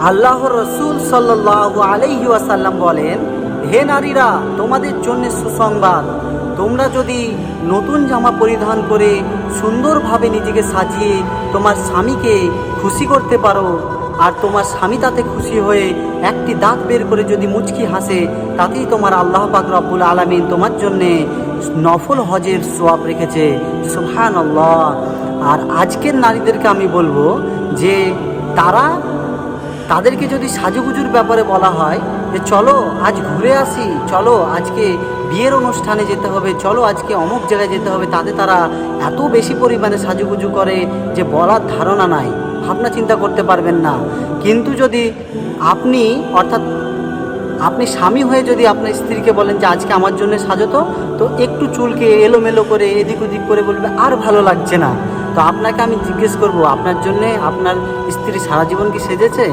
আল্লাহ রসুল সাল্লাল্লাহু আলাইহি ওয়াসাল্লাম বলেন, হে নারীরা, তোমাদের জন্য সুসংবাদ। তোমরা যদি নতুন জামা পরিধান করে সুন্দরভাবে নিজেকে সাজিয়ে তোমার স্বামীকে খুশি করতে পারো, আর তোমার স্বামী তাতে খুশি হয়ে একটি দাঁত বের করে যদি মুচকি হাসে, তাতেই তোমার আল্লাহ পাক রব্বুল আলামিন তোমার জন্যে নফল হজের সওয়াব রেখেছে। সুবহানাল্লাহ। আর আজকের নারীদেরকে আমি বলবো যে তাদেরকে যদি সাজুগুজুর ব্যাপারে বলা হয় যে চলো আজ ঘুরে আসি, চলো আজকে বিয়ের অনুষ্ঠানে যেতে হবে, চলো আজকে অমুক জায়গায় যেতে হবে, তারা এত বেশি পরিমাণে সাজুগুজু করে যে বলার ধারণা নাই, ভাবনা চিন্তা করতে পারবেন না। কিন্তু যদি আপনি অর্থাৎ আপনি স্বামী হয়ে যদি আপনার স্ত্রীকে বলেন যে আজকে আমার জন্য সাজতো, তো একটু চুলকে এলোমেলো করে এদিক ওদিক করে বলবে আর ভালো লাগছে না। তো আপনাকে আমি জিজ্ঞেস করব, আপনার জন্যে আপনার স্ত্রী সারা জীবন কি সেজেছে?